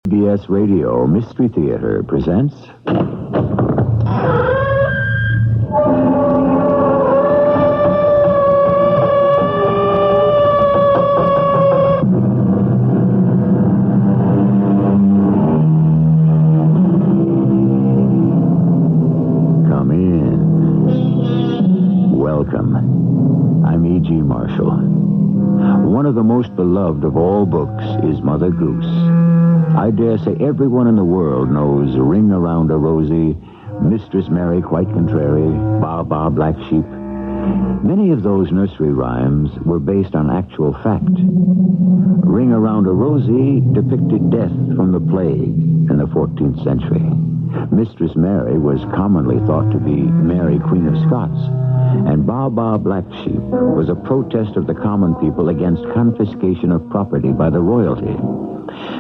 CBS Radio Mystery Theater presents... Come in. Welcome. I'm E.G. Marshall. One of the most beloved of all books is Mother Goose. I dare say everyone in the world knows Ring Around a Rosie, Mistress Mary Quite Contrary, Ba Ba Black Sheep. Many of those nursery rhymes were based on actual fact. Ring Around a Rosie depicted death from the plague in the 14th century. Mistress Mary was commonly thought to be Mary, Queen of Scots. And Ba Ba Black Sheep was a protest of the common people against confiscation of property by the royalty.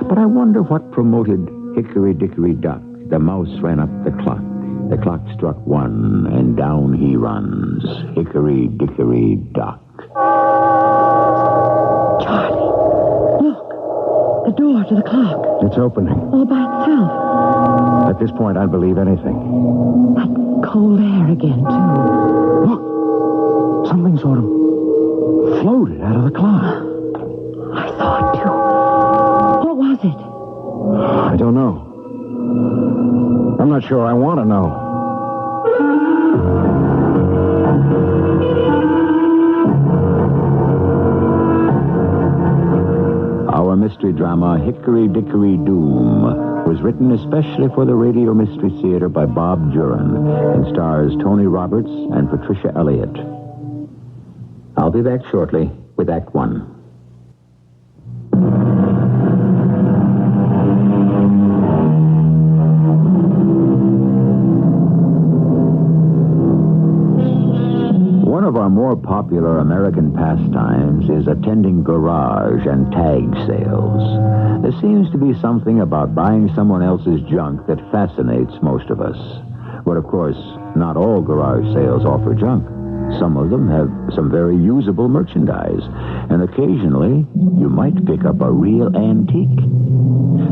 But I wonder what promoted Hickory, Dickory, Dock. The mouse ran up the clock. The clock struck 1, and down he runs. Hickory, Dickory, Dock. Charlie, look. The door to the clock. It's opening. All by itself. At this point, I'd believe anything. That cold air again, too. Look! Something sort of floated out of the clock. I saw it, too. What was it? I don't know. I'm not sure I want to know. Our mystery drama, Hickory Dickory Doom, was written especially for the Radio Mystery Theater by Bob Juran and stars Tony Roberts and Patricia Elliott. I'll be back shortly with Act One. One of our more popular American pastimes is attending garage and tag sales. There seems to be something about buying someone else's junk that fascinates most of us. But of course, not all garage sales offer junk. Some of them have some very usable merchandise, and occasionally you might pick up a real antique.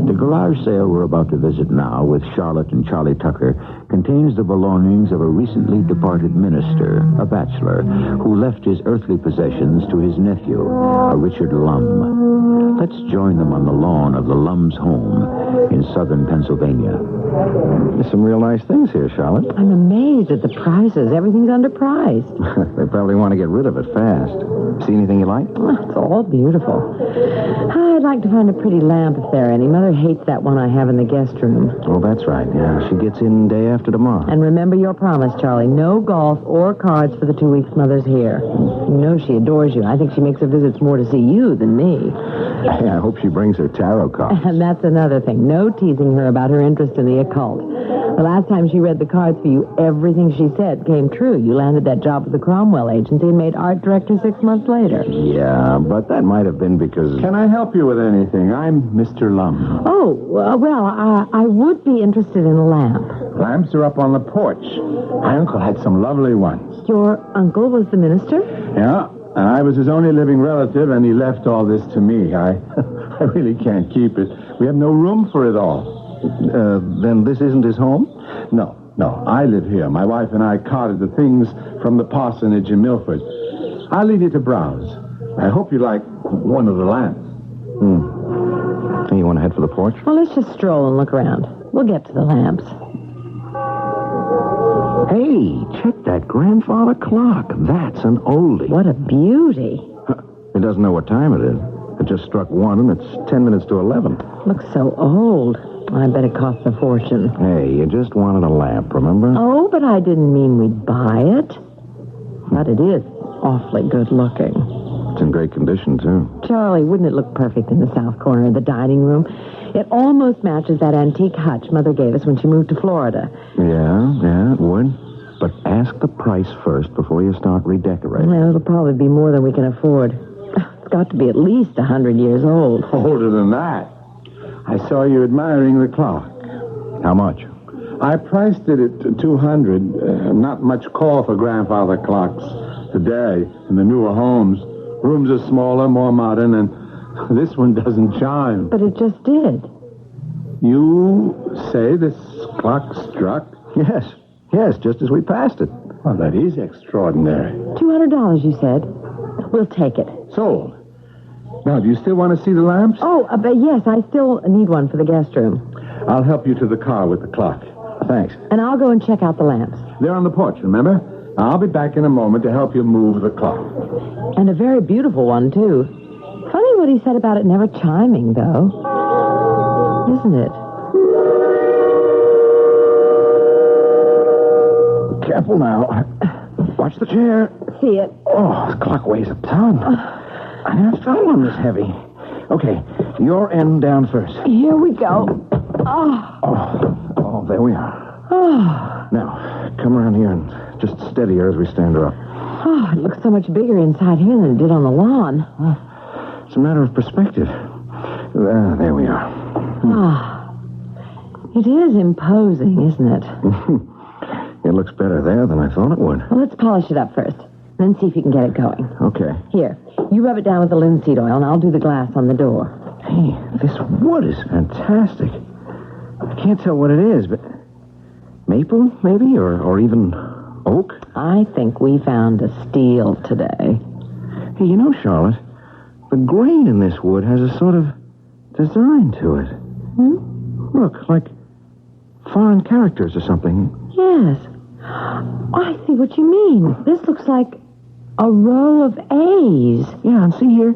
The garage sale we're about to visit now with Charlotte and Charlie Tucker contains the belongings of a recently departed minister, a bachelor, who left his earthly possessions to his nephew, a Richard Lum. Let's join them on the lawn of the Lum's home in southern Pennsylvania. There's some real nice things here, Charlotte. I'm amazed at the prices. Everything's underpriced. They probably want to get rid of it fast. See anything you like? Oh, it's all beautiful. I'd like to find a pretty lamp if there are any. Mother hates that one I have in the guest room. Oh, that's right. Yeah, she gets in day after tomorrow. And remember your promise, Charlie. No golf or cards for the 2 weeks Mother's here. You know she adores you. I think she makes her visits more to see you than me. Hey, I hope she brings her tarot cards. And that's another thing. No teasing her about her interest in the occult. The last time she read the cards for you, everything she said came true. You landed that job with the Cromwell Agency and made art director 6 months later. Yeah, but that might have been because... Can I help you with anything? I'm Mr. Lum. Oh, well, I would be interested in a lamp. Lamps are up on the porch. My uncle had some lovely ones. Your uncle was the minister? Yeah, and I was his only living relative, and he left all this to me. I really can't keep it. We have no room for it all. Then this isn't his home? No. I live here. My wife and I carted the things from the parsonage in Milford. I'll leave you to browse. I hope you like one of the lamps. You want to head for the porch? Well, let's just stroll and look around. We'll get to the lamps. Hey, check that grandfather clock. That's an oldie. What a beauty. It doesn't know what time it is. It just struck 1, and it's 10 minutes to 11. Looks so old. I bet it costs a fortune. Hey, you just wanted a lamp, remember? Oh, but I didn't mean we'd buy it. But it is awfully good looking. It's in great condition, too. Charlie, wouldn't it look perfect in the south corner of the dining room? It almost matches that antique hutch Mother gave us when she moved to Florida. Yeah, it would. But ask the price first before you start redecorating. Well, it'll probably be more than we can afford. It's got to be at least 100 years old. Older than that. I saw you admiring the clock. How much? I priced it at $200. Not much call for grandfather clocks today in the newer homes. Rooms are smaller, more modern, and this one doesn't chime. But it just did. You say this clock struck? Yes, just as we passed it. Well, that is extraordinary. $200, you said. We'll take it. Sold. Now, do you still want to see the lamps? Oh, but yes, I still need one for the guest room. I'll help you to the car with the clock. Thanks. And I'll go and check out the lamps. They're on the porch, remember? I'll be back in a moment to help you move the clock. And a very beautiful one, too. Funny what he said about it never chiming, though. Isn't it? Careful now. Watch the chair. See it. Oh, this clock weighs a ton. I never found one this heavy. Okay, your end down first. Here we go. Oh, there we are. Oh, Now, come around here and just steady her as we stand her up. oh, it looks so much bigger inside here than it did on the lawn. It's a matter of perspective. There we are. Ah, it is imposing, isn't it? It looks better there than I thought it would. Well, let's polish it up first, then see if you can get it going. Okay. Here, you rub it down with the linseed oil, and I'll do the glass on the door. Hey, this wood is fantastic. I can't tell what it is, but maple, maybe, or even oak? I think we found a steal today. Hey, you know, Charlotte, the grain in this wood has a sort of design to it. Look, like foreign characters or something. Yes. I see what you mean. This looks like a row of A's. Yeah, and see here.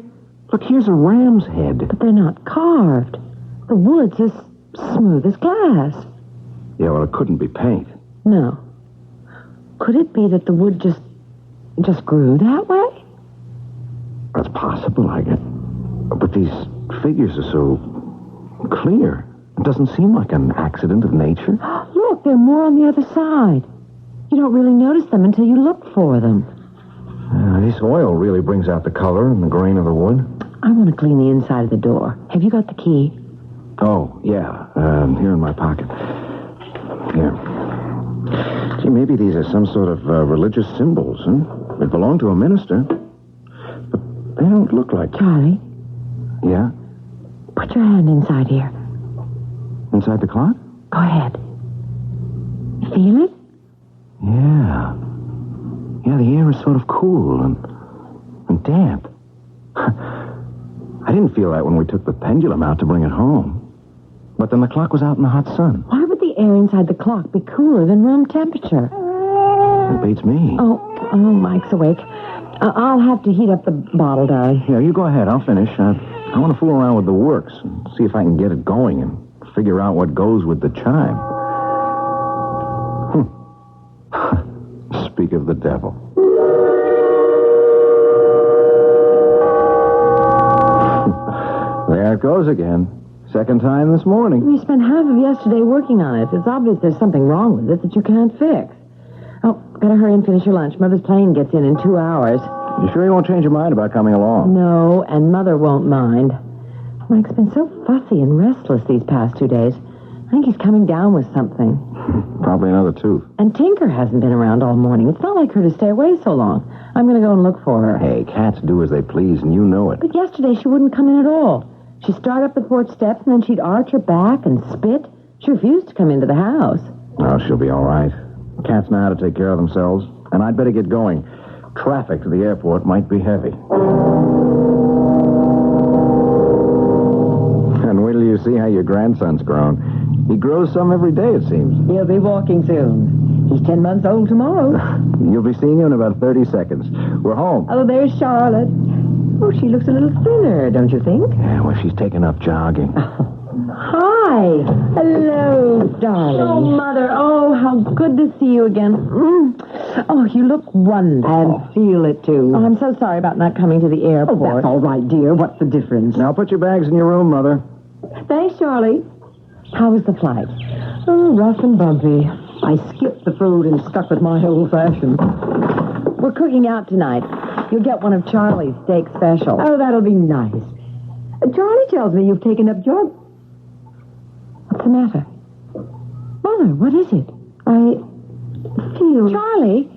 Look, here's a ram's head. But they're not carved. The wood's as smooth as glass. Yeah, well, it couldn't be paint. No. Could it be that the wood just grew that way? That's possible, I guess. But these figures are so clear. It doesn't seem like an accident of nature. Look, there are more on the other side. You don't really notice them until you look for them. This oil really brings out the color and the grain of the wood. I want to clean the inside of the door. Have you got the key? Oh, yeah. Here in my pocket. Here. Gee, maybe these are some sort of religious symbols, huh? They belong to a minister. But they don't look like... Charlie, Yeah? put your hand inside here. Inside the clock? Go ahead. Feel it? Yeah. Yeah, the air is sort of cool and damp. I didn't feel that when we took the pendulum out to bring it home. But then the clock was out in the hot sun. Why would the air inside the clock be cooler than room temperature? It beats me. Oh, Mike's awake. I'll have to heat up the bottle, darling. Yeah, you go ahead. I'll finish. I want to fool around with the works and see if I can get it going and figure out what goes with the chime. Speak of the devil. There it goes again. Second time this morning. We spent half of yesterday working on it. It's obvious there's something wrong with it that you can't fix. Oh, gotta hurry and finish your lunch. Mother's plane gets in 2 hours. You sure you won't change your mind about coming along? No, and Mother won't mind. Mike's been so fussy and restless these past 2 days. I think he's coming down with something. Probably another tooth. And Tinker hasn't been around all morning. It's not like her to stay away so long. I'm going to go and look for her. Hey, cats do as they please, and you know it. But yesterday she wouldn't come in at all. She'd start up the porch steps, and then she'd arch her back and spit. She refused to come into the house. Oh, she'll be all right. Cats know how to take care of themselves. And I'd better get going. Traffic to the airport might be heavy. And wait till you see how your grandson's grown. He grows some every day, it seems. He'll be walking soon. He's 10 months old tomorrow. You'll be seeing him in about 30 seconds. We're home. Oh, there's Charlotte. Oh, she looks a little thinner, don't you think? Yeah, well, she's taken up jogging. Hi. Hello, darling. Oh, Mother. Oh, how good to see you again. Oh, you look wonderful. And feel it, too. Oh, I'm so sorry about not coming to the airport. Oh, that's all right, dear. What's the difference? Now put your bags in your room, Mother. Thanks, Charlie. How was the flight? Oh, rough and bumpy. I skipped the food and stuck with my old-fashioned. We're cooking out tonight. You'll get one of Charlie's steak specials. Oh, that'll be nice. Charlie tells me you've taken up jog... What's the matter? Mother, what is it? I feel... Charlie?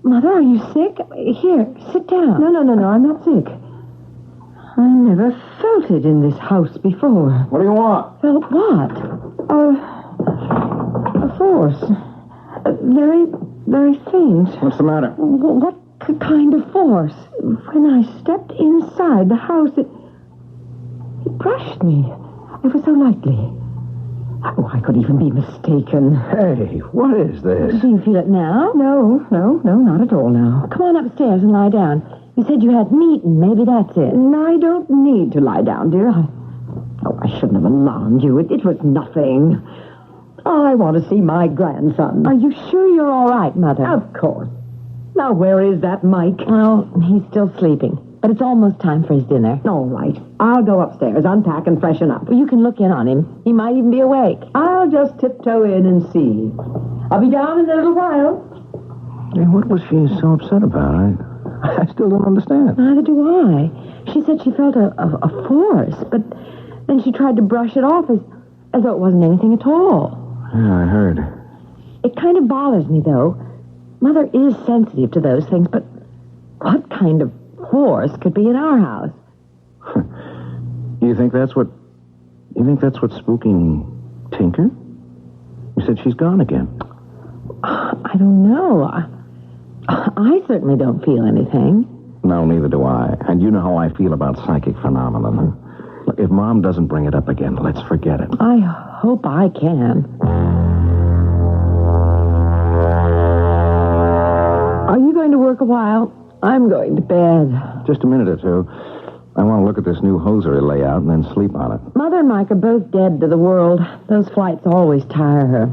Mother, are you sick? Here, sit down. No, I'm not sick. I never felt it in this house before. What do you want? Felt what? strange. What's the matter? What kind of force? When I stepped inside the house, it brushed me. Ever so lightly. Oh, I could even be mistaken. Hey, what is this? Do you feel it now? No, not at all now. Come on upstairs and lie down. You said you hadn't eaten. Maybe that's it. I don't need to lie down, dear. I shouldn't have alarmed you. It was nothing. I want to see my grandson. Are you sure you're all right, Mother? Of course. Now, where is that Mike? Well, he's still sleeping. But it's almost time for his dinner. All right. I'll go upstairs, unpack, and freshen up. Well, you can look in on him. He might even be awake. I'll just tiptoe in and see. I'll be down in a little while. Hey, what was she so upset about? I still don't understand. Neither do I. She said she felt a force, but then she tried to brush it off as though it wasn't anything at all. Yeah, I heard. It kind of bothers me, though. Mother is sensitive to those things, but what kind of force could be in our house? You think that's what's spooking Tinker? You said she's gone again. I don't know. I certainly don't feel anything. No, neither do I. And you know how I feel about psychic phenomenon. Look, if Mom doesn't bring it up again, let's forget it. I hope I can. Are you going to work a while? I'm going to bed. Just a minute or two. I want to look at this new hosiery layout and then sleep on it. Mother and Mike are both dead to the world. Those flights always tire her.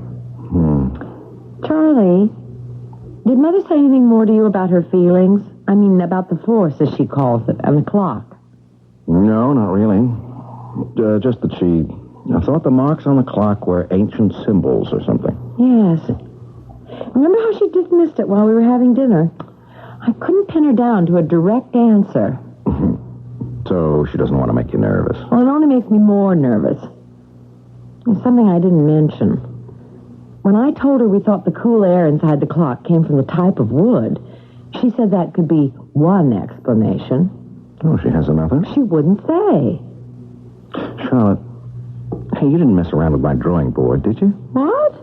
Charlie, did Mother say anything more to you about her feelings? I mean, about the force, as she calls it, and the clock. No, not really. Just that she thought the marks on the clock were ancient symbols or something. Yes. Remember how she dismissed it while we were having dinner? I couldn't pin her down to a direct answer. So she doesn't want to make you nervous. Well, it only makes me more nervous. There's something I didn't mention. When I told her we thought the cool air inside the clock came from the type of wood, she said that could be one explanation. Oh, she has another? She wouldn't say. Charlotte, hey, you didn't mess around with my drawing board, did you? What?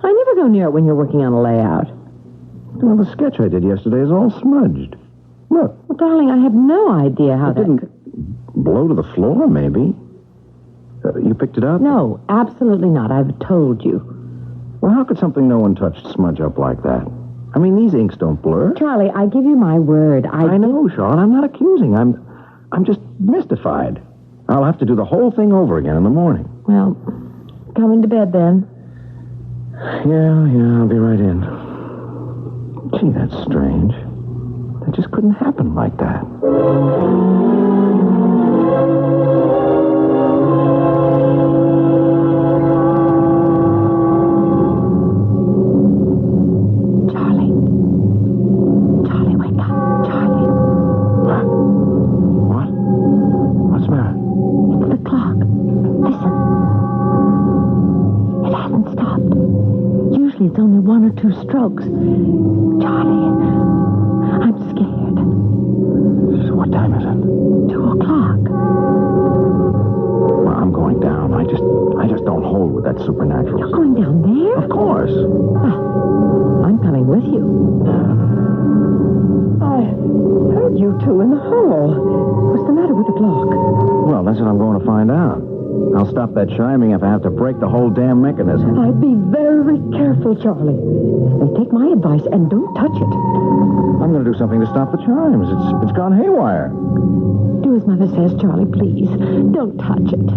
I never go near it when you're working on a layout. Well, the sketch I did yesterday is all smudged. Look. Well, darling, I have no idea how that didn't blow to the floor, maybe. You picked it up? No, absolutely not. I've told you. Well, how could something no one touched smudge up like that? I mean, these inks don't blur. Charlie, I give you my word. I know, Charlotte. I'm not accusing. I'm just mystified. I'll have to do the whole thing over again in the morning. Well, coming to bed then. Yeah, I'll be right in. Gee, that's strange. That just couldn't happen like that. Charlie, wake up. Charlie. What? What's the matter? It's the clock. Listen. It hasn't stopped. Usually it's only 1 or 2 strokes. Charlie, I'm scared. So what time is it? 2 o'clock. Well, I'm going down. I just don't hold with that supernatural. You're going down there? Of course. Well, I'm coming with you. I heard you two in the hall. What's the matter with the clock? Well, that's what I'm going to find out. I'll stop that chiming if I have to break the whole damn mechanism. I'd be very careful, Charlie. And take my advice and don't touch it. I'm going to do something to stop the chimes. It's gone haywire. Do as Mother says, Charlie, please. Don't touch it.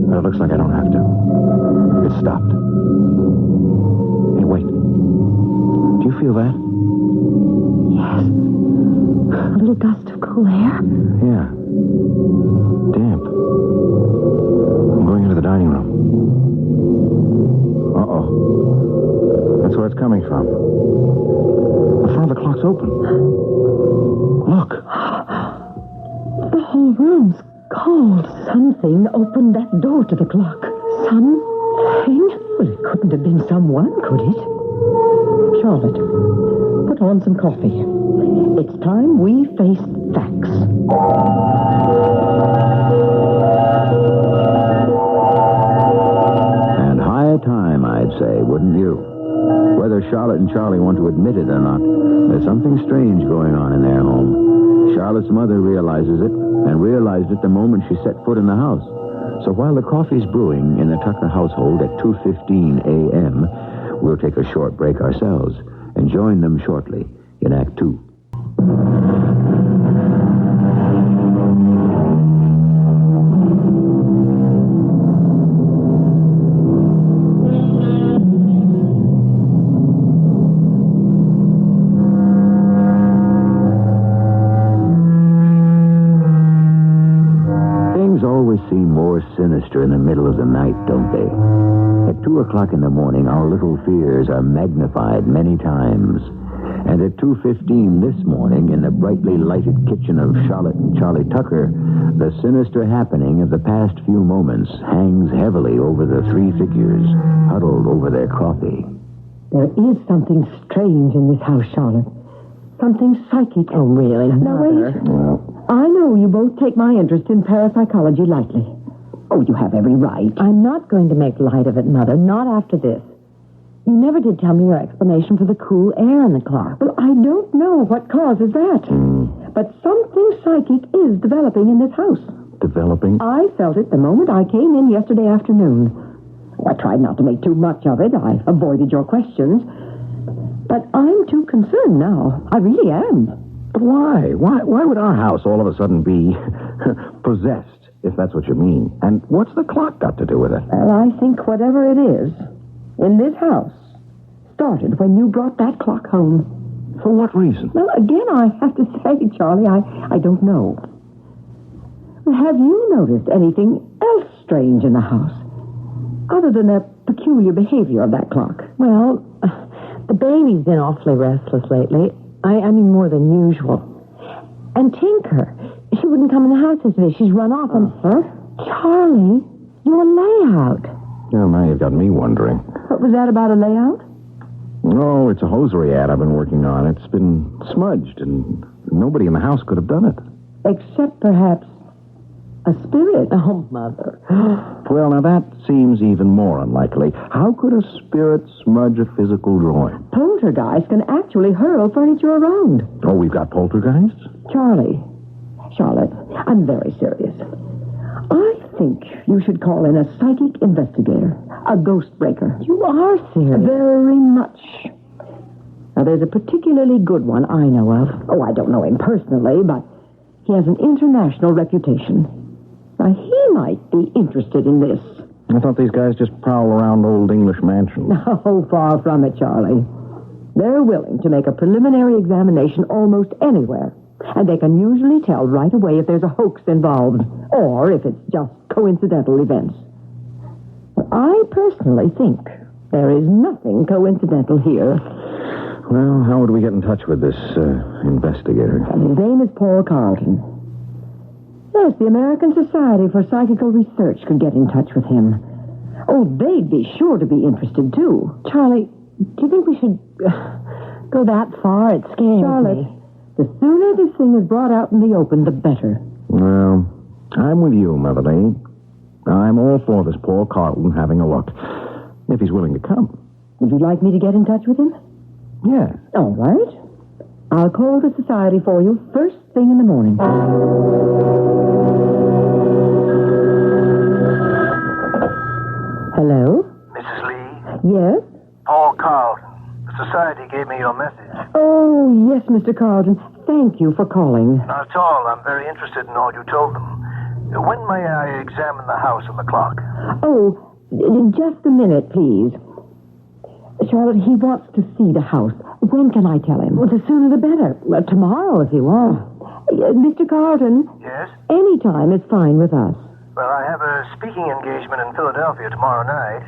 Well, it looks like I don't have to. It's stopped. Hey, wait. Do you feel that? Yes. A little gust of cool air. Yeah. Damp. I'm going into the dining room. Uh-oh. That's where it's coming from. The front of the clock's open. Look. The whole room's cold. Something opened that door to the clock. Something? Well, it couldn't have been someone, could it? Charlotte, put on some coffee. It's time we face facts. And high time, I'd say, wouldn't you? Whether Charlotte and Charlie want to admit it or not, there's something strange going on in their home. Charlotte's mother realizes it, and realized it the moment she set foot in the house. So while the coffee's brewing in the Tucker household at 2:15 a.m., we'll take a short break ourselves and join them shortly in Act 2. Always seem more sinister in the middle of the night, don't they? At 2 o'clock in the morning, our little fears are magnified many times. And at 2:15 this morning, in the brightly lighted kitchen of Charlotte and Charlie Tucker, the sinister happening of the past few moments hangs heavily over the three figures huddled over their coffee. There is something strange in this house, Charlotte. Something psychic. Oh, really? Now, wait. I know you both take my interest in parapsychology lightly. Oh, you have every right. I'm not going to make light of it, Mother. Not after this. You never did tell me your explanation for the cool air in the clock. Well, I don't know what causes that. But something psychic is developing in this house. Developing? I felt it the moment I came in yesterday afternoon. Oh, I tried not to make too much of it. I avoided your questions. But I'm too concerned now. I really am. But why? Why would our house all of a sudden be possessed, if that's what you mean? And what's the clock got to do with it? Well, I think whatever it is in this house started when you brought that clock home. For what reason? Well, again, I have to say, Charlie, I don't know. Have you noticed anything else strange in the house, other than the peculiar behavior of that clock? Well, the baby's been awfully restless lately. I mean, more than usual. And Tinker, she wouldn't come in the house yesterday. She's run off. And Charlie, your layout. Well, now you've got me wondering. What was that about a layout? Oh, it's a hosiery ad I've been working on. It's been smudged, and nobody in the house could have done it. Except perhaps a spirit. Oh, Mother. Well, now that seems even more unlikely. How could a spirit smudge a physical drawing? Poltergeist can actually hurl furniture around. Oh, we've got poltergeists? Charlotte, I'm very serious. I think you should call in a psychic investigator, a ghost breaker. You are serious. Very much. Now, there's a particularly good one I know of. Oh, I don't know him personally, but he has an international reputation. Now, he might be interested in this. I thought these guys just prowl around old English mansions. No, far from it, Charlie. They're willing to make a preliminary examination almost anywhere, and they can usually tell right away if there's a hoax involved, or if it's just coincidental events. Well, I personally think there is nothing coincidental here. Well, how would we get in touch with this investigator? And his name is Paul Carlton. Yes, the American Society for Psychical Research could get in touch with him. Oh, they'd be sure to be interested, too. Charlie, do you think we should go that far? It scares Charlotte, me. the sooner this thing is brought out in the open, the better. Well, I'm with you, Motherly. I'm all for this Paul Carlton having a look, if he's willing to come. Would you like me to get in touch with him? Yeah. All right. I'll call the society for you first thing in the morning. Hello? Mrs. Lee? Yes? Paul Carlton. The society gave me your message. Oh, yes, Mr. Carlton. Thank you for calling. Not at all. I'm very interested in all you told them. When may I examine the house and the clock? Oh, just a minute, please. Charlotte, he wants to see the house. When can I tell him? Well, the sooner the better. Well, tomorrow, if you want. Mr. Carlton? Yes? Any time is fine with us. Well, I have a speaking engagement in Philadelphia tomorrow night.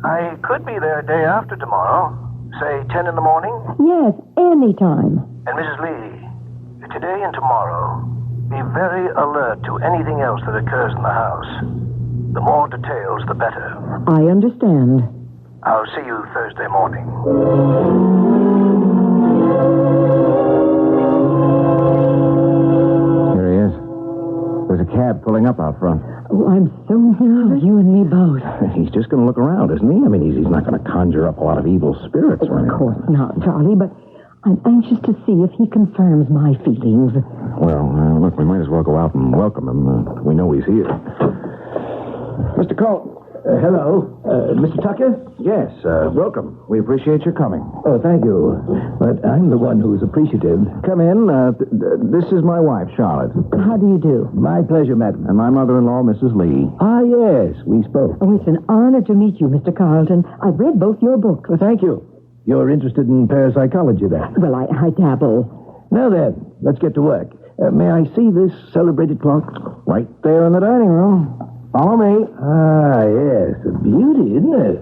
I could be there day after tomorrow, say 10 in the morning. Yes, any time. And Mrs. Lee, today and tomorrow, be very alert to anything else that occurs in the house. The more details, the better. I understand. I'll see you Thursday morning. Here he is. There's a cab pulling up out front. Oh, I'm so nervous. You and me both. He's just going to look around, isn't he? I mean, he's not going to conjure up a lot of evil spirits or anything. Of course not, Charlie, but I'm anxious to see if he confirms my feelings. Well, look, we might as well go out and welcome him. We know he's here. Mr. Colton. Hello. Mr. Tucker? Yes, welcome. We appreciate your coming. Oh, thank you. But I'm the one who's appreciative. Come in. This is my wife, Charlotte. How do you do? My pleasure, madam. And my mother-in-law, Mrs. Lee. Ah, yes, we spoke. Oh, it's an honor to meet you, Mr. Carlton. I've read both your books. Well, thank you. You're interested in parapsychology, then? Well, I dabble. Now then, let's get to work. May I see this celebrated clock? Right there in the dining room. Follow me. Ah, yes. A beauty, isn't it?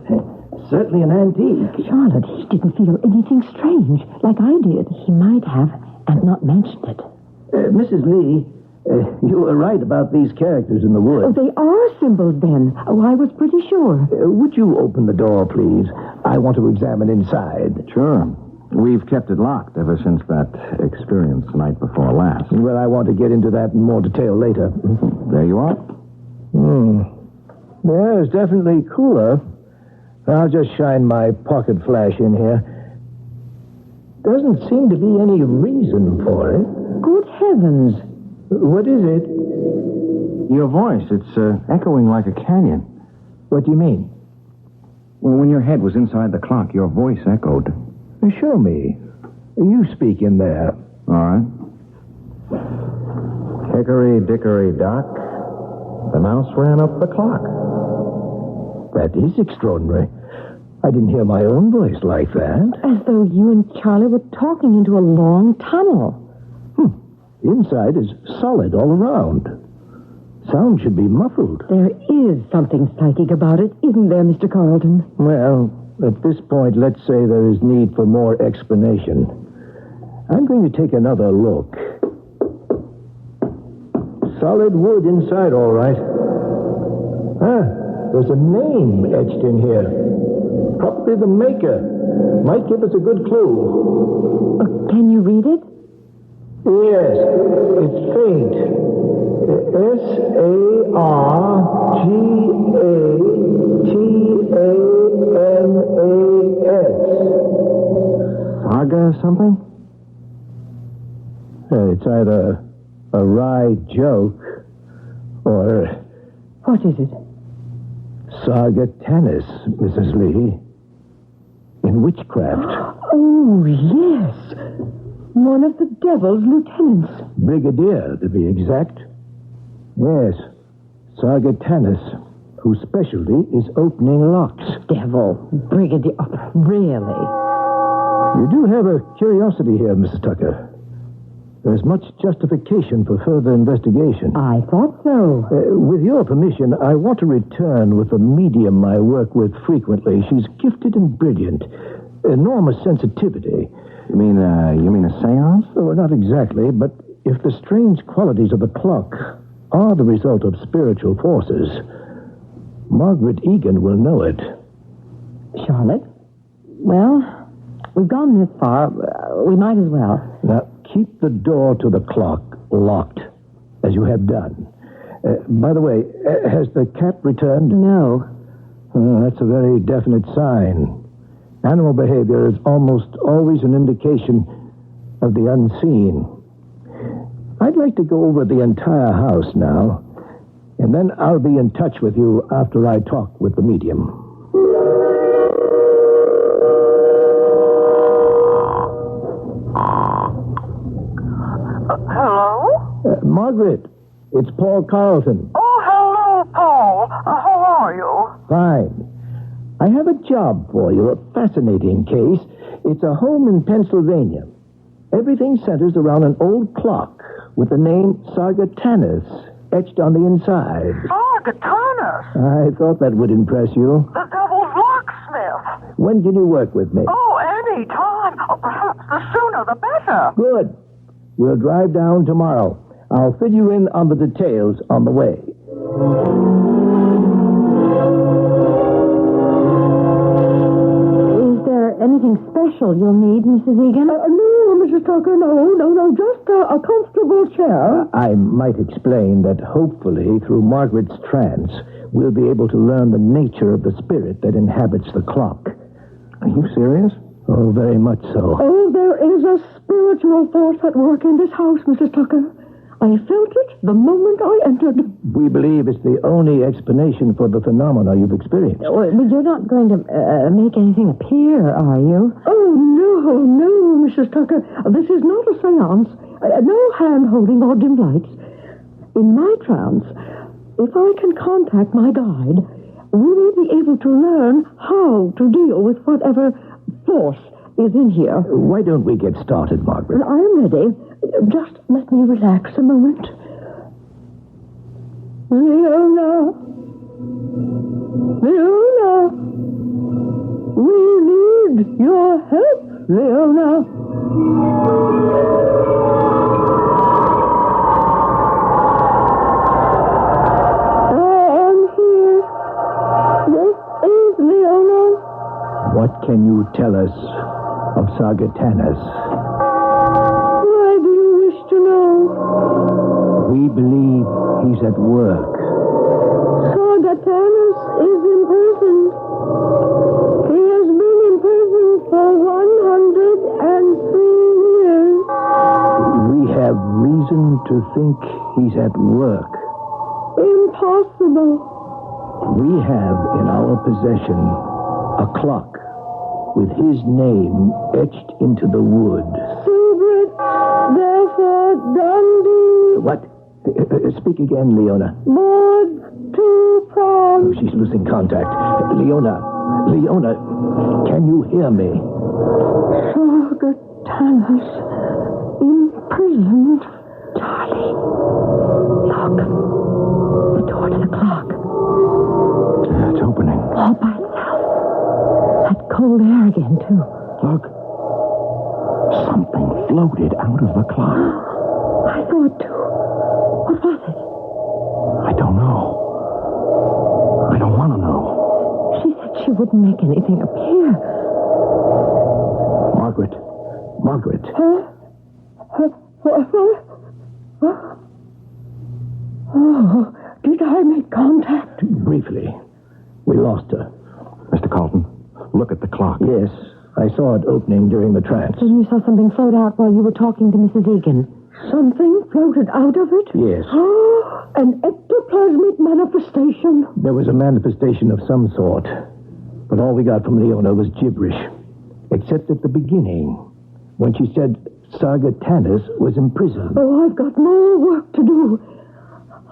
Certainly an antique. Charlotte, he didn't feel anything strange, like I did. He might have, and not mentioned it. Mrs. Lee, you were right about these characters in the wood. Oh, they are symbols, then. Oh, I was pretty sure. Would you open the door, please? I want to examine inside. Sure. We've kept it locked ever since that experience the night before last. Well, I want to get into that in more detail later. There you are. Yeah, it's definitely cooler. I'll just shine my pocket flash in here. Doesn't seem to be any reason for it. Good heavens. What is it? Your voice, it's echoing like a canyon. What do you mean? Well, when your head was inside the clock, your voice echoed. Show me. You speak in there. All right. Hickory, dickory, dock. The mouse ran up the clock. That is extraordinary. I didn't hear my own voice like that. As though you and Charlie were talking into a long tunnel. Inside is solid all around. Sound should be muffled. There is something psychic about it, isn't there, Mr. Carlton? Well, at this point, let's say there is need for more explanation. I'm going to take another look. Solid wood inside, all right. There's a name etched in here. Probably the maker. Might give us a good clue. Can you read it? Yes, it's faint. S-A-R-G-A-T-A-N-A-S. Saga something? It's either a wry joke or... What is it? Sargatanis, Mrs. Lee. In witchcraft. Oh, yes. One of the devil's lieutenants. Brigadier, to be exact. Yes, Sargatanis, whose specialty is opening locks. Devil. Brigadier. Oh, really? You do have a curiosity here, Mrs. Tucker. There's much justification for further investigation. I thought so. With your permission, I want to return with a medium I work with frequently. She's gifted and brilliant. Enormous sensitivity. You mean a seance? Oh, not exactly, but if the strange qualities of the clock are the result of spiritual forces, Margaret Egan will know it. Charlotte? Well, we've gone this far. We might as well. Now, keep the door to the clock locked, as you have done. By the way, has the cat returned? No. That's a very definite sign. Animal behavior is almost always an indication of the unseen. I'd like to go over the entire house now, and then I'll be in touch with you after I talk with the medium. Hello? Margaret, it's Paul Carlton. Oh, hello, Paul. How are you? Fine. I have a job for you, a fascinating case. It's a home in Pennsylvania. Everything centers around an old clock with the name Sargatanis etched on the inside. Sargatanis? I thought that would impress you. The devil's locksmith. When can you work with me? Oh, any time. Perhaps the sooner the better. Good. We'll drive down tomorrow. I'll fill you in on the details on the way. Is there anything special you'll need, Mrs. Egan? No, Mrs. Tucker, no, just a comfortable chair. I might explain that hopefully, through Margaret's trance, we'll be able to learn the nature of the spirit that inhabits the clock. Are you serious? Oh, very much so. Oh, there is a spiritual force at work in this house, Mrs. Tucker. I felt it the moment I entered. We believe it's the only explanation for the phenomena you've experienced. But you're not going to make anything appear, are you? Oh, no, Mrs. Tucker. This is not a seance. No hand-holding or dim lights. In my trance, if I can contact my guide, we will be able to learn how to deal with whatever force is in here. Why don't we get started, Margaret? I am ready. Just let me relax a moment. Leona, we need your help, Leona. I am here. This is Leona. What can you tell us of Sargatanas? Why do you wish to know? We believe he's at work. Sargatanas is imprisoned. He has been imprisoned for 103 years. We have reason to think he's at work. Impossible. We have in our possession a clock with his name etched into the wood. Subrit, therefore Dundee. What? Speak again, Leona. Board to prom. She's losing contact. Leona, can you hear me? Sargatanas imprisoned. Charlie, look. The door to the clock. It's opening. All by itself. That cold air again, too. Look. Something floated out of the clock. I saw it, too. What was it? I don't know. I don't want to know. She said she wouldn't make anything appear. Margaret. Oh, did I make contact? Briefly. We lost her. Mr. Carlton, look at the clock. Yes, I saw it opening during the trance. And you saw something float out while you were talking to Mrs. Egan. Something floated out of it? Yes. Oh, an ectoplasmic manifestation. There was a manifestation of some sort. But all we got from Leona was gibberish. Except at the beginning, when she said Sargatanas was imprisoned. Oh, I've got more work to do.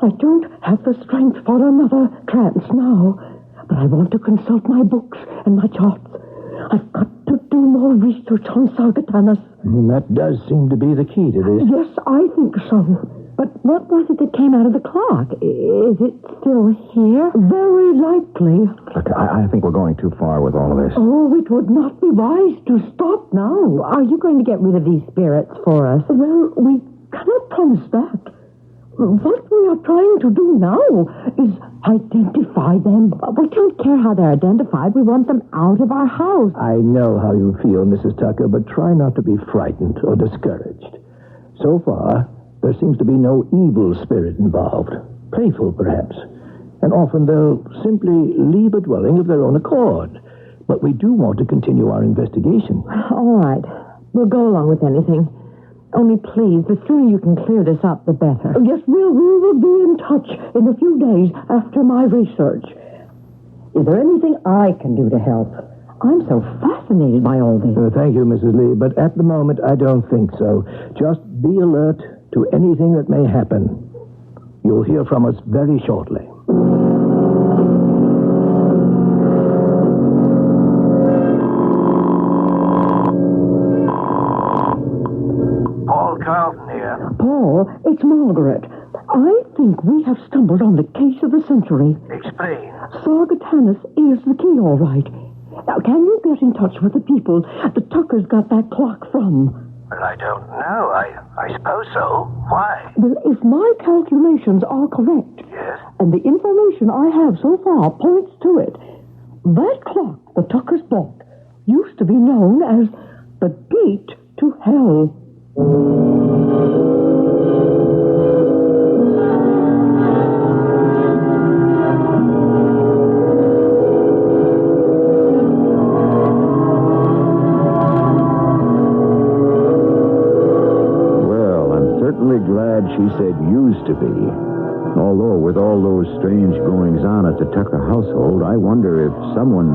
I don't have the strength for another trance now. But I want to consult my books and my charts. I've got to do more research on Sargatanas. And that does seem to be the key to this. Yes, I think so. But what was it that came out of the clock? Is it still here? Very likely. Look, I think we're going too far with all of this. Oh, it would not be wise to stop now. Are you going to get rid of these spirits for us? Well, we cannot promise that. What we are trying to do now is identify them. We don't care how they're identified. We want them out of our house. I know how you feel, Mrs. Tucker, but try not to be frightened or discouraged. So far, there seems to be no evil spirit involved. Playful, perhaps. And often they'll simply leave a dwelling of their own accord. But we do want to continue our investigation. All right. We'll go along with anything. Only please, the sooner you can clear this up, the better. Yes, we will be in touch in a few days after my research. Is there anything I can do to help? I'm so fascinated by all this. Thank you, Mrs. Lee, but at the moment, I don't think so. Just be alert to anything that may happen. You'll hear from us very shortly. Paul, it's Margaret. I think we have stumbled on the case of the century. Explain. Sargatanas is the key, all right. Now, can you get in touch with the people the Tuckers got that clock from? Well, I don't know. I suppose so. Why? Well, if my calculations are correct, Yes. and the information I have so far points to it, that clock the Tuckers bought used to be known as the gate to hell. she said used to be. Although, with all those strange goings-on at the Tucker household, I wonder if someone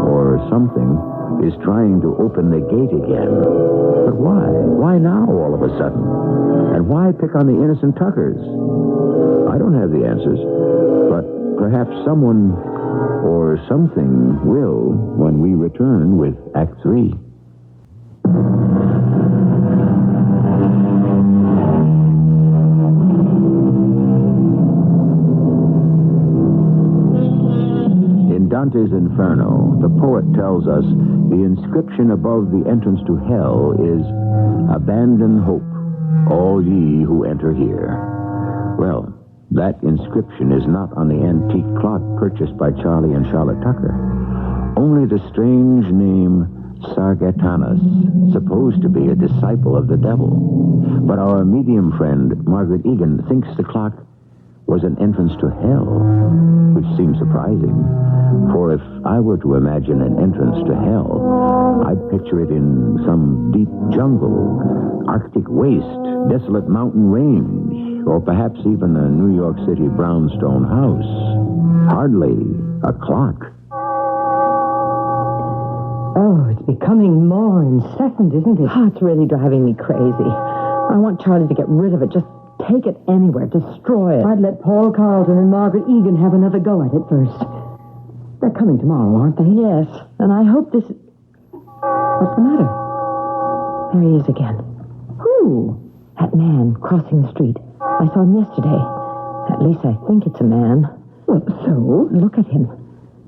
or something is trying to open the gate again. But why? Why now, all of a sudden? And why pick on the innocent Tuckers? I don't have the answers, but perhaps someone or something will when we return with Act 3. In Dante's Inferno, the poet tells us the inscription above the entrance to hell is, "Abandon hope, all ye who enter here." Well, that inscription is not on the antique clock purchased by Charlie and Charlotte Tucker. Only the strange name Sargatanas, supposed to be a disciple of the devil. But our medium friend, Margaret Egan, thinks the clock was an entrance to hell, which seems surprising. For if I were to imagine an entrance to hell, I'd picture it in some deep jungle, Arctic waste, desolate mountain range, or perhaps even a New York City brownstone house. Hardly a clock. Oh, it's becoming more incessant, isn't it? Oh, it's really driving me crazy. I want Charlie to get rid of it. Just take it anywhere. Destroy it. I'd let Paul Carlton and Margaret Egan have another go at it first. They're coming tomorrow, aren't they? Yes, and I hope this... What's the matter? There he is again. Who? That man crossing the street. I saw him yesterday. At least I think it's a man. Well, so? Look at him.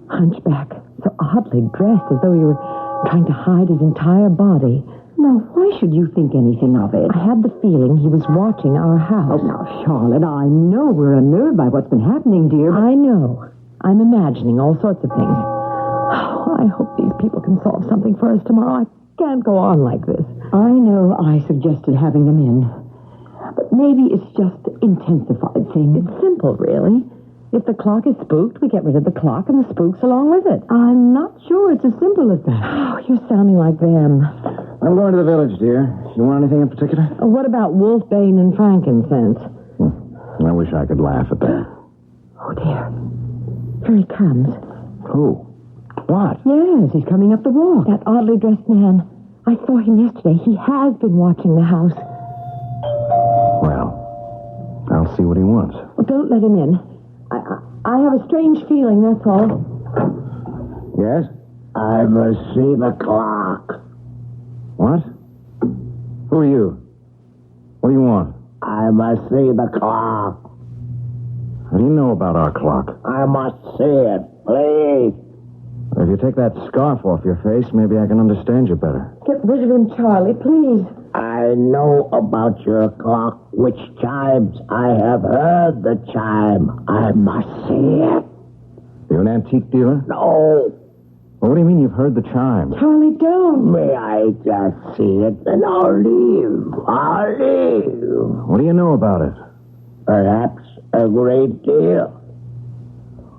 Hunchback. So oddly dressed, as though he were trying to hide his entire body. Now, why should you think anything of it? I had the feeling he was watching our house. Oh, now, Charlotte, I know we're unnerved by what's been happening, dear, but... I know. I'm imagining all sorts of things. Oh, I hope these people can solve something for us tomorrow. I can't go on like this. I know I suggested having them in. But maybe it's just intensified things. It's simple, really. If the clock is spooked, we get rid of the clock and the spooks along with it. I'm not sure it's as simple as that. Oh, you're sounding like them. I'm going to the village, dear. You want anything in particular? What about wolfbane and frankincense? I wish I could laugh at that. Oh, dear. Here he comes. Who? What? Yes, he's coming up the walk. That oddly dressed man. I saw him yesterday. He has been watching the house. Well, I'll see what he wants. Well, don't let him in. I have a strange feeling, that's all. Yes? I must see the clock. What? Who are you? What do you want? I must see the clock. What do you know about our clock? I must see it, please. If you take that scarf off your face, maybe I can understand you better. Get rid of him, Charlie, please. I know about your clock, which chimes. I have heard the chime. I must see it. You're an antique dealer? No. Well, what do you mean you've heard the chime? Charlie, don't. May I just see it, then I'll leave. I'll leave. What do you know about it? Perhaps a great deal.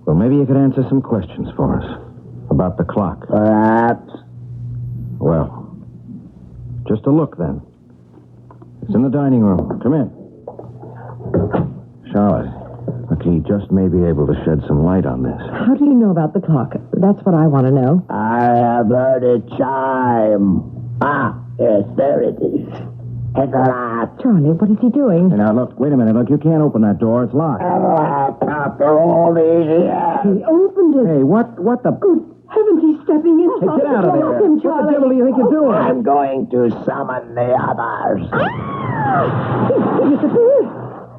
Well, maybe you could answer some questions for us. About the clock. Perhaps. Well, just a look, then. It's in the dining room. Come in. Charlotte, he just may be able to shed some light on this. How do you know about the clock? That's what I want to know. I have heard it chime. Ah, yes, there it is. Hickory. Charlie, what is he doing? Hey, now, look, wait a minute. Look, you can't open that door. It's locked. After all these years. He opened it. Hey, what the... Good heavens, he's stepping in. Hey, get out of there. Stop him, What the Charlie. devil do you think you're doing? I'm going to summon the others. He disappeared.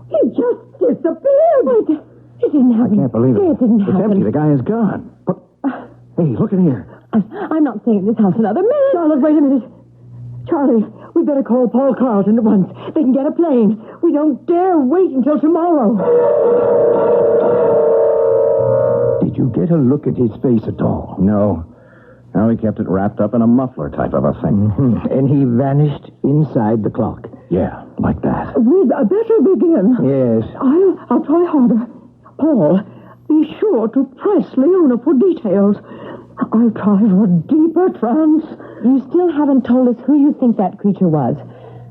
He just disappeared. Wait, it didn't happen. I can't believe it. It didn't It's happen. empty. The guy is gone. But, hey, look in here. I'm not staying in this house another minute. Charlotte, wait a minute. Charlie, we better call Paul Carlton at once. They can get a plane. We don't dare wait until tomorrow. Did you get a look at his face at all? No. Now he kept it wrapped up in a muffler type of a thing. Mm-hmm. And he vanished inside the clock. Yeah, like that. We'd better begin. Yes. I'll try harder. Paul, be sure to press Leona for details. I'll try for a deeper trance. You still haven't told us who you think that creature was.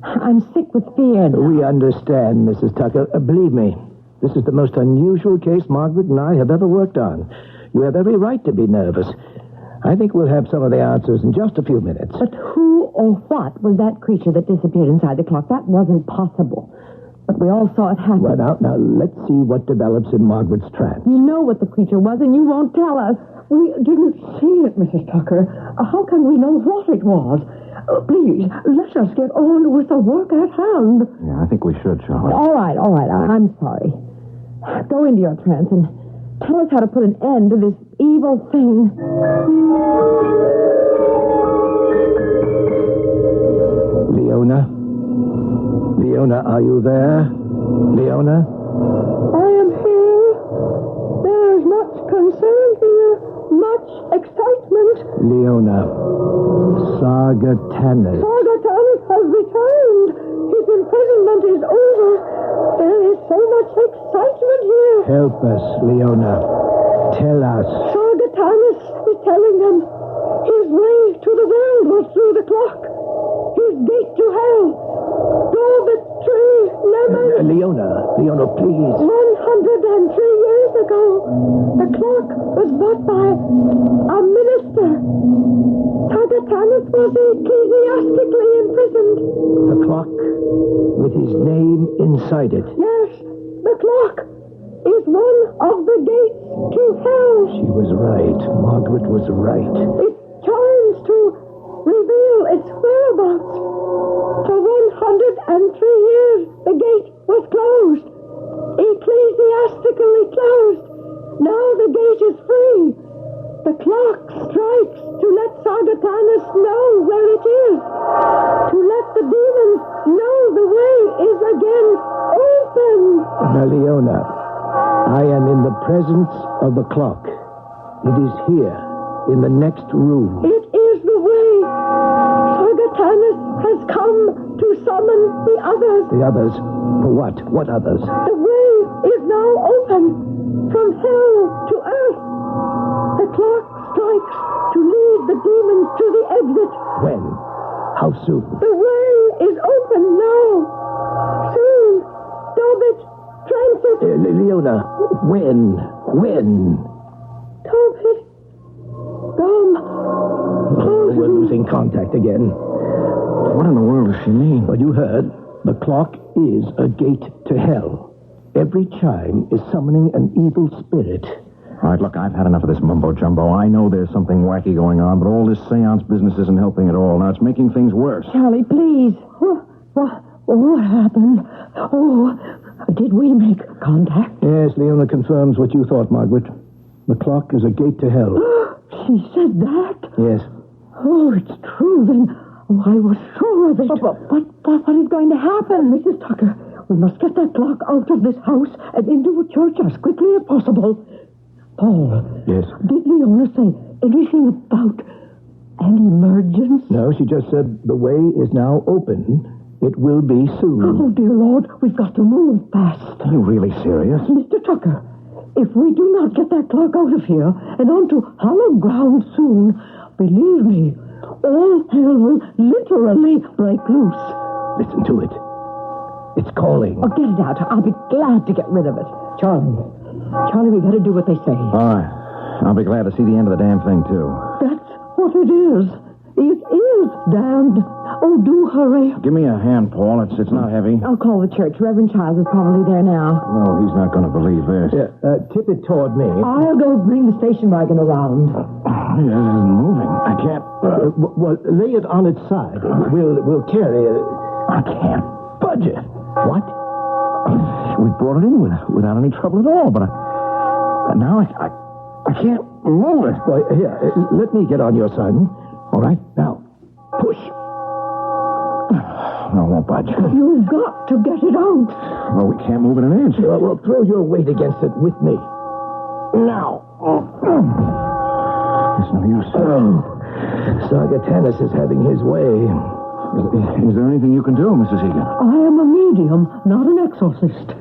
I'm sick with fear now. We understand, Mrs. Tucker. Believe me, this is the most unusual case Margaret and I have ever worked on. You have every right to be nervous. I think we'll have some of the answers in just a few minutes. But who or what was that creature that disappeared inside the clock? That wasn't possible. But we all saw it happen. Well, now, let's see what develops in Margaret's trance. You know what the creature was, and you won't tell us. We didn't see it, Mrs. Tucker. How can we know what it was? Please, let us get on with the work at hand. Yeah, I think we should, Charlie. All right. I'm sorry. Go into your trance and tell us how to put an end to this evil thing. Leona, are you there? Leona? I am here. There is much concern here, much excitement. Leona. Sargatanas. Sargatanas has returned. His imprisonment is over. There is so much excitement here. Help us, Leona. Tell us. Sargatanas is telling them his way to the world was through the clock. His gate to hell. Dorbit tree, lemon. Leona, please. 103 years ago, the clock was bought by a minister. Sargatanas was ecclesiastically imprisoned. The clock with his name inside it. Yes, the clock is one of the gates to hell. She was right. Margaret was right. It chimes to reveal its whereabouts. For 103 years, the gate was closed. Ecclesiastically closed. Now the gate is free. The clock strikes to let Sargatanas know where it is. To let the demons know the way is again open. Now, Leona, I am in the presence of the clock. It is here, in the next room. It is the way. Sargatanas has come to summon the others. The others? For what? What others? The way is now open from hell to earth. The clock strikes to lead the demons to the exit. When? How soon? The way is open now. Soon. Dobit, transit. Leona, when? Dobit. Dom. We're losing contact again. What in the world does she mean? Well, you heard. The clock is a gate to hell. Every chime is summoning an evil spirit. All right, look, I've had enough of this mumbo-jumbo. I know there's something wacky going on, but all this seance business isn't helping at all. Now, it's making things worse. Charlie, please. What happened? Oh, did we make contact? Yes, Leona confirms what you thought, Margaret. The clock is a gate to hell. She said that? Yes. Oh, it's true, then. Oh, I was sure of it. What is going to happen? Mrs. Tucker, we must get that clock out of this house and into a church as quickly as possible. Paul. Yes. Did Leona say anything about an emergency? No, she just said the way is now open. It will be soon. Oh, dear Lord, we've got to move fast. Are you really serious? Mr. Tucker, if we do not get that clock out of here and onto hollow ground soon, believe me, all hell will literally break loose. Listen to it. It's calling. Oh, get it out. I'll be glad to get rid of it. Charlie, we better do what they say. All right. I'll be glad to see the end of the damn thing, too. That's what it is. It is damned. Oh, do hurry. Give me a hand, Paul. It's not heavy. I'll call the church. Reverend Childs is probably there now. No, he's not going to believe this. Yeah, tip it toward me. I'll go bring the station wagon around. It isn't moving. I can't... Well, lay it on its side. We'll carry it. I can't budge it. What? We brought it in without any trouble at all, but now I can't move it. Well, here, let me get on your side. All right? Now, push. No, it won't budge. You've got to get it out. Well, we can't move it an inch. Well, throw your weight against it with me. Now. It's no use. Sargatanas is having his way. Is there anything you can do, Mrs. Egan? I am a medium, not an exorcist.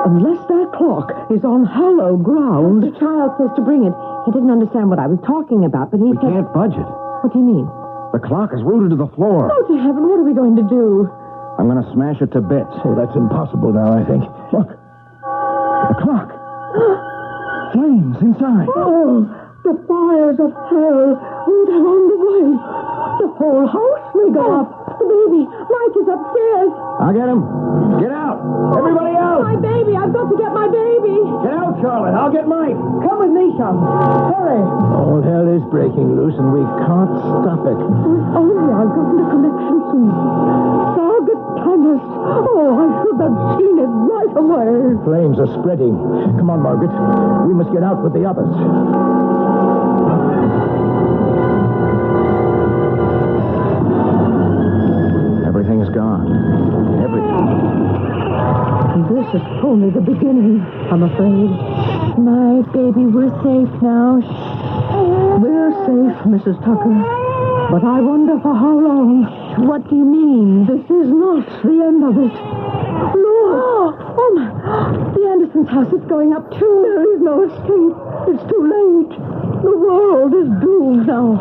Unless that clock is on hollow ground... The child says to bring it. He didn't understand what I was talking about, but he We can't budge it. What do you mean? The clock is rooted to the floor. Oh, to heaven, what are we going to do? I'm going to smash it to bits. Oh, that's impossible now, I think. Look. The clock. Flames inside. Oh, the fires of hell. Oh, they're on the way. The whole house may go up. The baby. Mike is upstairs. I'll get him. Get out. Everybody out. My baby. I've got to get my baby. Get out, Charlotte. I'll get Mike. Come with me, Sean. Hurry. All hell is breaking loose, and we can't stop it. If only I've gotten a connection soon. Target Thomas. Oh, I should have seen it right away. Flames are spreading. Come on, Margaret. We must get out with the others. Everything's gone. Everything. This is only the beginning, I'm afraid. My baby, we're safe now. We're safe, Mrs. Tucker. But I wonder for how long. What do you mean? This is not the end of it. Look! Oh, my. The Anderson's house is going up, too. There is no escape. It's too late. The world is doomed now.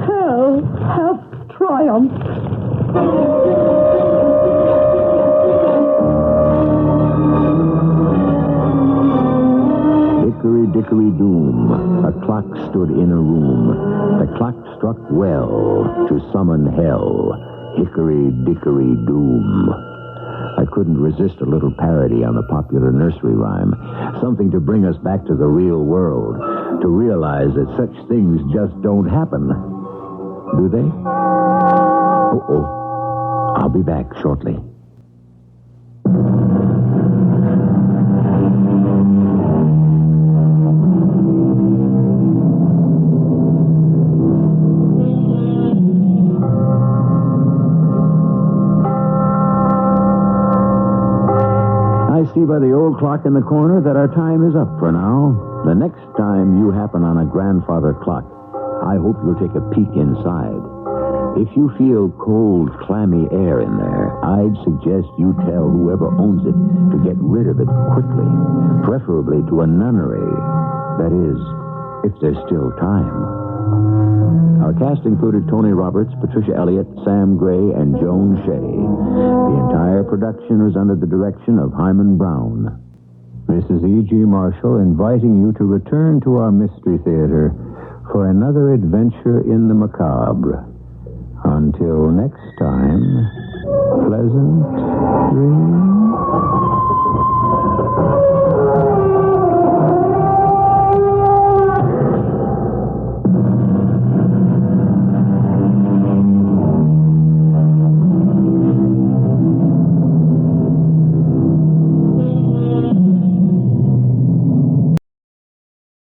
Hell hath triumphed. Hickory, dickory, doom. A clock stood in a room. The clock struck well to summon hell. Hickory, dickory, doom. I couldn't resist a little parody on the popular nursery rhyme. Something to bring us back to the real world. To realize that such things just don't happen. Do they? Uh-oh. I'll be back shortly. I see by the old clock in the corner that our time is up for now. The next time you happen on a grandfather clock, I hope you'll take a peek inside. If you feel cold, clammy air in there, I'd suggest you tell whoever owns it to get rid of it quickly, preferably to a nunnery. That is, if there's still time. Our cast included Tony Roberts, Patricia Elliott, Sam Gray, and Joan Shea. The entire production was under the direction of Hyman Brown. This is E.G. Marshall inviting you to return to our Mystery Theater for another adventure in the macabre. Until next time, pleasant dreams.